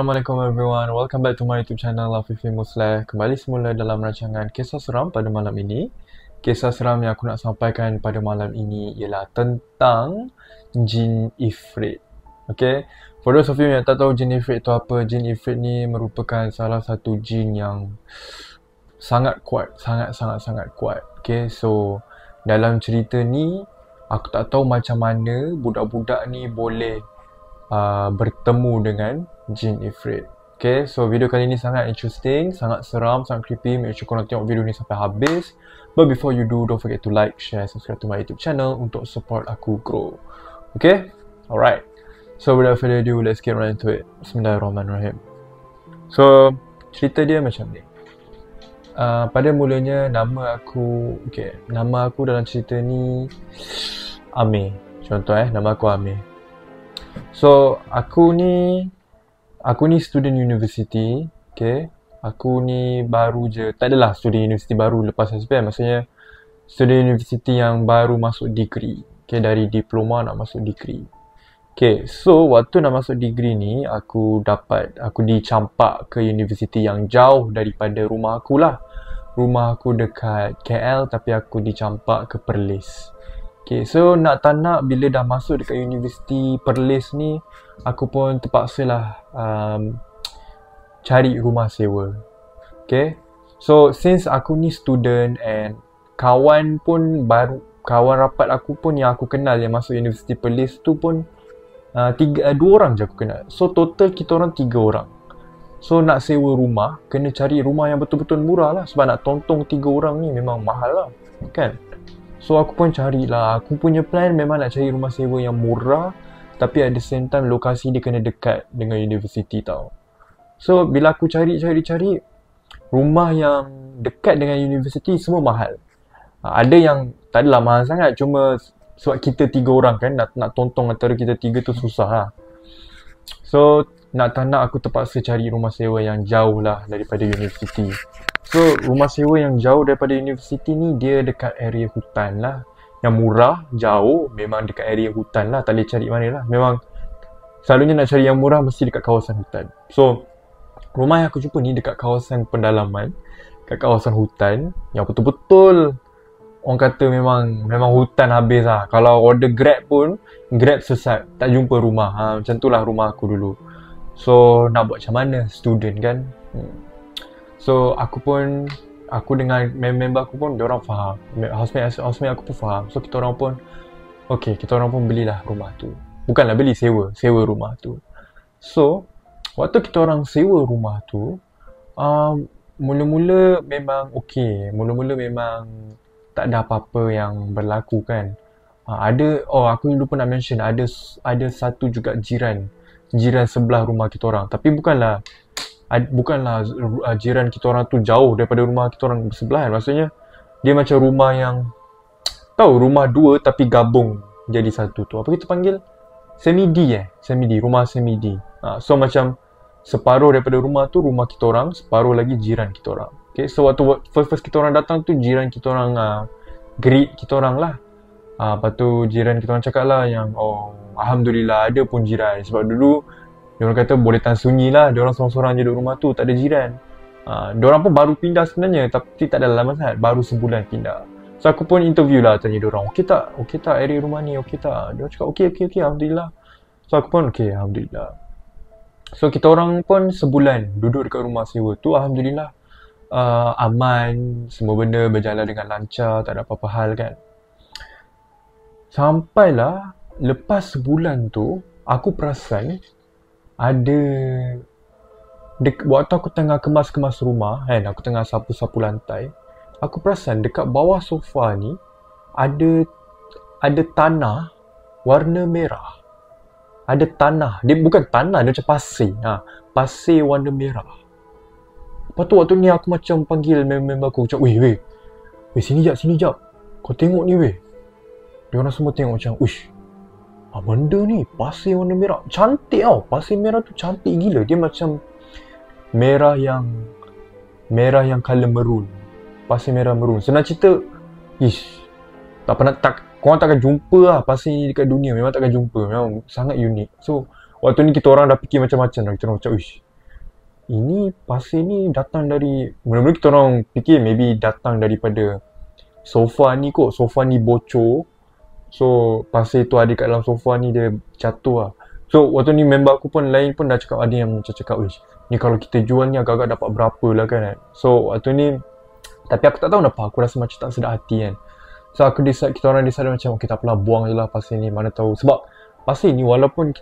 Assalamualaikum everyone, welcome back to my YouTube channel Afifi Musleh. Kembali semula dalam rancangan kisah seram pada malam ini. Kisah seram yang aku nak sampaikan pada malam ini ialah tentang Jin Ifrit. Okay, for those of you yang tak tahu Jin Ifrit itu apa, Jin Ifrit ni merupakan salah satu jin yang sangat kuat, sangat kuat. Okay, so dalam cerita ni aku tak tahu macam mana budak-budak ni boleh bertemu dengan Jin Ifrit. Okay, so video kali ni sangat interesting, sangat seram, sangat creepy. Make sure korang tengok video ni sampai habis. But before you do, don't forget to like, share, subscribe to my YouTube channel untuk support aku grow. Okay, alright. So without further ado, let's get right into it. Bismillahirrahmanirrahim. So cerita dia macam ni. Pada mulanya nama aku dalam cerita ni Amir. Contoh nama aku Amir. So aku ni student university. Okay, aku ni baru je, tak adalah student university baru lepas SPM, maksudnya student university yang baru masuk degree. Okay, dari diploma nak masuk degree. Okay, so waktu nak masuk degree ni aku dicampak ke universiti yang jauh daripada rumah aku lah. Rumah aku dekat KL tapi aku dicampak ke Perlis. Okay, so nak tak nak bila dah masuk dekat universiti Perlis ni, aku pun terpaksalah cari rumah sewa. Okay, so since aku ni student and kawan rapat aku pun yang aku kenal yang masuk universiti Perlis tu pun dua orang je aku kenal. So total kita orang 3 orang. So nak sewa rumah, kena cari rumah yang betul-betul murah lah, sebab nak tongtong 3 orang ni memang mahal lah, kan? So aku pun carilah. Aku punya plan memang nak cari rumah sewa yang murah, tapi at the same time lokasi dia kena dekat dengan universiti tau. So bila aku cari rumah yang dekat dengan universiti semua mahal. Ada yang tak adalah mahal sangat, cuma sebab kita 3 orang kan, nak tongtong antara kita 3 tu susah lah. So nak tak nak aku terpaksa cari rumah sewa yang jauh lah daripada universiti. So rumah sewa yang jauh daripada universiti ni dia dekat area hutan lah. Yang murah, jauh, memang dekat area hutan lah. Tak boleh cari mana lah. Memang selalunya nak cari yang murah mesti dekat kawasan hutan. So rumah yang aku jumpa ni dekat kawasan pendalaman, dekat kawasan hutan yang betul-betul orang kata memang hutan habis lah. Kalau order Grab pun, Grab sesat, tak jumpa rumah. Macam tu lah rumah aku dulu. So nak buat macam mana, student kan. So aku dengan member aku pun diorang faham, housemate aku pun faham. So kita orang pun belilah rumah tu. Bukanlah beli, sewa rumah tu. So waktu kita orang sewa rumah tu, mula-mula memang mula-mula memang tak ada apa-apa yang berlaku kan. Aku lupa nak mention, ada satu juga jiran sebelah rumah kita orang. Tapi bukanlah jiran kita orang tu jauh daripada rumah kita orang bersebelahan. Maksudnya dia macam rumah yang rumah 2 tapi gabung jadi satu tu. Apa kita panggil? Semi-D. Rumah semi-D. So macam separuh daripada rumah tu rumah kita orang, separuh lagi jiran kita orang. Okay, so waktu first kita orang datang tu, jiran kita orang greet kita orang lah. Lepas tu jiran kita orang cakap lah yang Alhamdulillah ada pun jiran. Sebab dulu diorang kata boleh tahan sunyi lah, diorang sorang-sorang je duduk rumah tu, tak ada jiran. Diorang pun baru pindah sebenarnya, tapi tak ada lama sangat, baru sebulan pindah. So aku pun interview lah, tanya diorang, okey tak area rumah ni, okey tak? Diorang cakap okey, Alhamdulillah. So aku pun okey, Alhamdulillah. So kita orang pun sebulan duduk dekat rumah sewa tu, Alhamdulillah. Aman, semua benda berjalan dengan lancar, tak ada apa-apa hal kan. Sampailah lepas sebulan tu, aku perasan ada waktu aku tengah kemas-kemas rumah kan, aku tengah sapu-sapu lantai, aku perasan dekat bawah sofa ni ada tanah warna merah. Ada tanah, dia bukan tanah, dia macam pasir. Pasir warna merah. Lepas tu waktu ni aku macam panggil member aku, macam weh sini jap, kau tengok ni weh. Diorang semua tengok macam, uish, benda ni pasir warna merah, cantik tau. Pasir merah tu cantik gila. Dia macam merah yang colour maroon. Pasir merah maroon. Senang cerita, korang takkan jumpa lah pasir ni dekat dunia. Memang takkan jumpa, memang sangat unik. So waktu ni kita orang dah fikir macam-macam lah. Kita orang macam, ini pasir ni datang dari, mula-mula kita orang fikir maybe datang daripada sofa ni kot, sofa ni bocor. So pasir tu ada kat dalam sofa ni, dia jatuh lah. So waktu ni member aku pun lain pun dah cakap, ada yang macam cakap, wish ni kalau kita jual ni agak-agak dapat berapa lah kan. So waktu ni, tapi aku tak tahu kenapa, aku rasa macam tak sedar hati kan. So kita orang decide macam, okay tak apalah, buang je lah pasir ni, mana tahu. Sebab pasir ni walaupun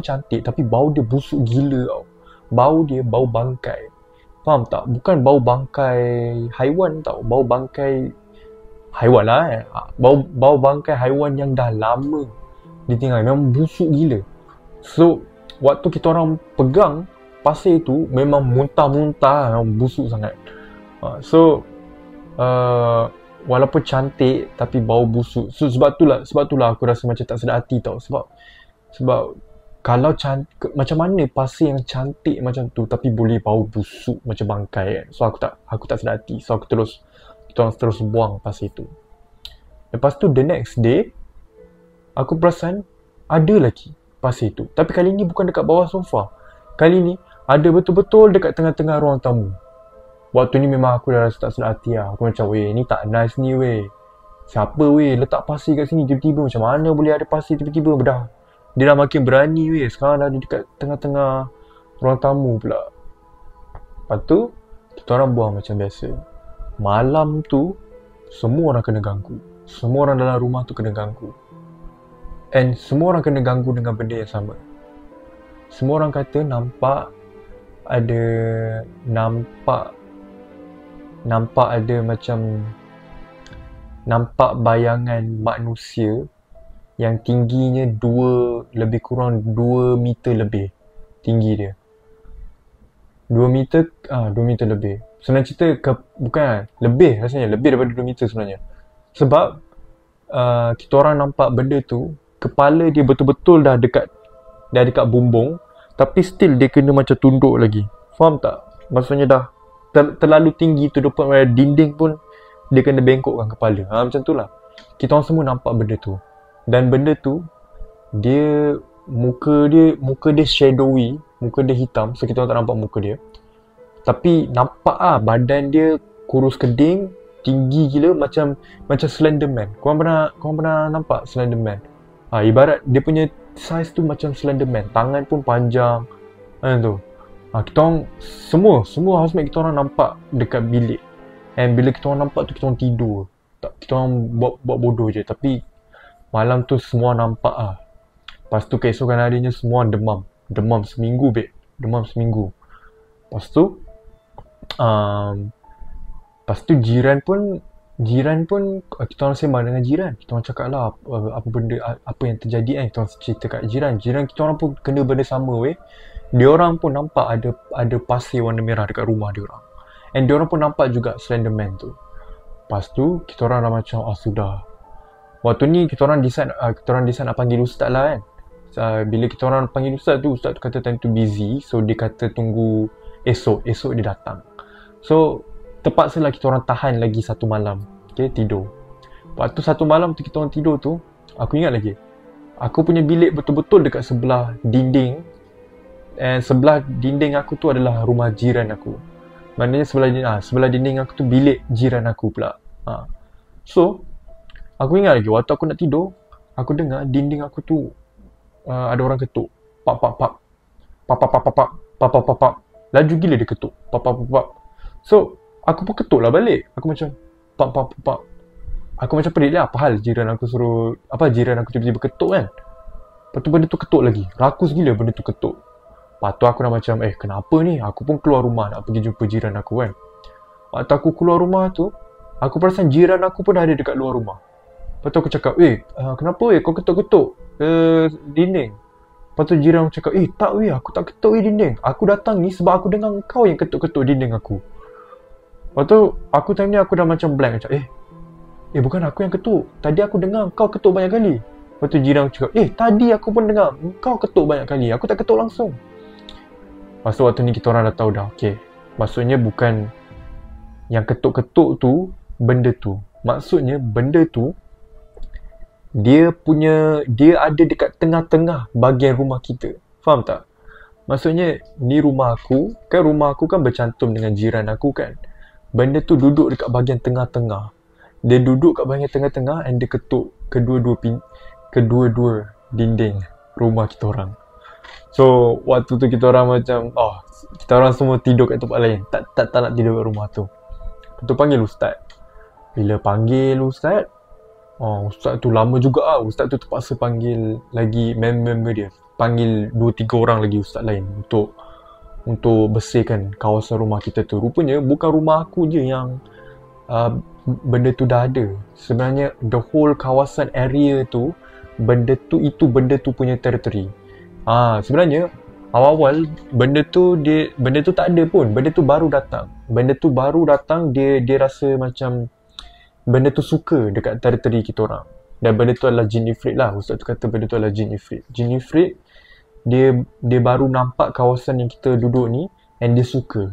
cantik, tapi bau dia busuk gila tau. Bau dia bau bangkai. Faham tak? Bukan bau bangkai haiwan tau, bau bangkai haiwan lah bau bangkai haiwan yang dah lama ditinggal, memang busuk gila. So waktu kita orang pegang pasir tu, memang muntah-muntah, memang busuk sangat. So walaupun cantik tapi bau busuk. So sebab tu lah aku rasa macam tak sedar hati tau. Sebab kalau macam mana pasir yang cantik macam tu tapi boleh bau busuk macam bangkai kan. So aku tak sedar hati. So kita orang terus buang pasir tu. Lepas tu the next day, aku perasan ada lagi pasir tu. Tapi kali ni bukan dekat bawah sofa. Kali ni ada betul-betul dekat tengah-tengah ruang tamu. Waktu ni memang aku dah rasa tak sedar hati lah. Aku macam, weh ni tak nice ni weh. Siapa weh letak pasir kat sini tiba-tiba? Macam mana boleh ada pasir tiba-tiba? Dia dah makin berani weh. Sekarang dah ada dekat tengah-tengah ruang tamu pula. Lepas tu, kita orang buang macam biasa. Malam tu, semua orang kena ganggu. Semua orang dalam rumah tu kena ganggu. And semua orang kena ganggu dengan benda yang sama. Semua orang kata nampak ada macam, nampak bayangan manusia yang tingginya lebih kurang 2 meter lebih tinggi dia. 2 meter lebih. Sebenarnya cerita bukan lebih, rasanya lebih daripada 2 meter sebenarnya. Sebab kita orang nampak benda tu, kepala dia betul-betul dah dekat bumbung, tapi still dia kena macam tunduk lagi. Faham tak? Maksudnya dah terlalu tinggi tu, depan dinding pun dia kena bengkokkan kepala. Macam tu lah. Kita orang semua nampak benda tu. Dan benda tu, muka dia shadowy, muka dia hitam, so kita orang tak nampak muka dia. Tapi nampak badan dia kurus keding, tinggi gila, macam Slenderman. Korang pernah nampak Slenderman? Ibarat dia punya size tu macam Slenderman. Tangan pun panjang. Tu. Kita orang semua housemate kita orang nampak dekat bilik. And bila kita orang nampak tu, kita orang tidur. Kita orang buat bodoh je. Tapi malam tu semua nampak Lepas tu keesokan harinya semua demam. Demam seminggu babe. Demam seminggu. Lepas tu jiran pun kita orang sembang dengan jiran. Kita orang cakap lah apa yang terjadi kan. Kita orang cerita kat jiran. Jiran kita orang pun kena benda sama weh. Dia orang pun nampak ada pasir warna merah dekat rumah dia orang. And dia orang pun nampak juga Slenderman tu. Lepas tu kita orang dah macam sudah. Waktu ni kita orang decide nak panggil ustaz lah kan. Bila kita orang panggil ustaz tu kata time tu busy. So dia kata tunggu esok dia datang. So terpaksa lah kita orang tahan lagi satu malam. Okay, tidur. Waktu satu malam tu kita orang tidur tu, aku ingat lagi, aku punya bilik betul-betul dekat sebelah dinding. And sebelah dinding aku tu adalah rumah jiran aku. Maknanya sebelah dinding aku tu bilik jiran aku pula. So aku ingat lagi, waktu aku nak tidur, aku dengar dinding aku tu ada orang ketuk. Pap pap pap. Pap pap pap pap. Pap pap pap pap. Laju gila dia ketuk. Pap pap pap pap. So aku pun ketuk lah balik. Aku macam pap pap pap pap. Aku macam pelik lah, apa hal jiran aku tiba-tiba ketuk kan. Lepas tu benda tu ketuk lagi. Rakus gila benda tu ketuk. Lepas tu aku dah macam, kenapa ni? Aku pun keluar rumah nak pergi jumpa jiran aku kan. Waktu aku keluar rumah tu, aku perasan jiran aku pun dah ada dekat luar rumah. Lepas tu aku cakap, kenapa kau ketuk-ketuk dinding? Lepas tu jiran aku cakap, tak aku tak ketuk dinding. Aku datang ni sebab aku dengar kau yang ketuk-ketuk dinding aku. Lepas tu aku time ni aku dah macam blank macam, bukan aku yang ketuk. Tadi aku dengar kau ketuk banyak kali. Lepas tu jiran aku cakap, tadi aku pun dengar kau ketuk banyak kali. Aku tak ketuk langsung. Lepas tu waktu ni kita orang dah tahu dah, okay. Maksudnya bukan yang ketuk-ketuk tu benda tu. Maksudnya benda tu dia ada dekat tengah-tengah bahagian rumah kita. Faham tak? Maksudnya ni rumah aku kan bercantum dengan jiran aku kan. Benda tu duduk dekat bahagian tengah-tengah. Dia duduk kat bahagian tengah-tengah and dia ketuk kedua-dua dinding rumah kita orang. So waktu tu kita orang macam kita orang semua tidur kat tempat lain. Tak nak tidur kat rumah tu. Lepas tu panggil ustaz. Bila panggil ustaz, ustaz tu lama juga lah. Ustaz tu terpaksa panggil lagi member dia. Panggil 2-3 orang lagi ustaz lain untuk bersihkan kawasan rumah kita tu. Rupanya bukan rumah aku je yang benda tu dah ada. Sebenarnya the whole kawasan area tu, benda tu punya territory. Sebenarnya awal-awal benda tu tak ada pun. Benda tu baru datang. Dia rasa macam benda tu suka dekat territory kita orang. Dan benda tu adalah jin ifrit lah. Ustaz tu kata benda tu adalah jin ifrit. Jin ifrit dia baru nampak kawasan yang kita duduk ni and dia suka.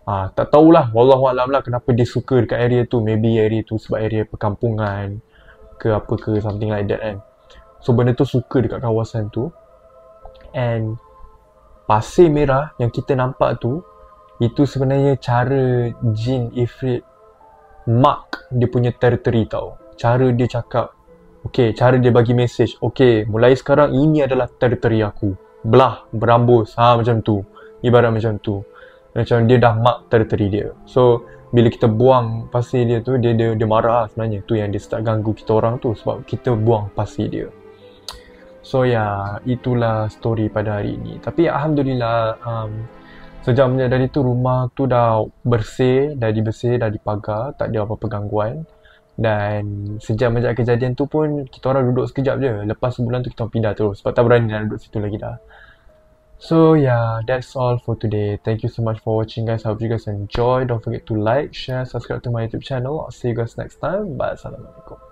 Tak tahulah, wallahualam lah kenapa dia suka dekat area tu. Maybe area tu sebab area perkampungan ke apa ke, something like that kan. So benda tu suka dekat kawasan tu. And pasir merah yang kita nampak tu, itu sebenarnya cara jin ifrit mark dia punya territory tau. Cara dia cakap, cara dia bagi message, mulai sekarang ini adalah territory aku. Belah, berambus, macam tu. Ibarat macam tu. Macam dia dah mark territory dia. So bila kita buang pasir dia tu, dia marah lah sebenarnya. Tu yang dia start ganggu kita orang tu sebab kita buang pasir dia. So itulah story pada hari ini. Tapi alhamdulillah, sejak menyadari tu rumah tu dah bersih, dah dipagar, tak ada apa-apa gangguan. Dan sejak kejadian tu pun kita orang duduk sekejap je. Lepas sebulan tu kita orang pindah terus sebab tak berani nak duduk situ lagi dah. So that's all for today. Thank you so much for watching guys. I hope you guys enjoy. Don't forget to like, share, subscribe to my YouTube channel. I'll see you guys next time. Bye. Assalamualaikum.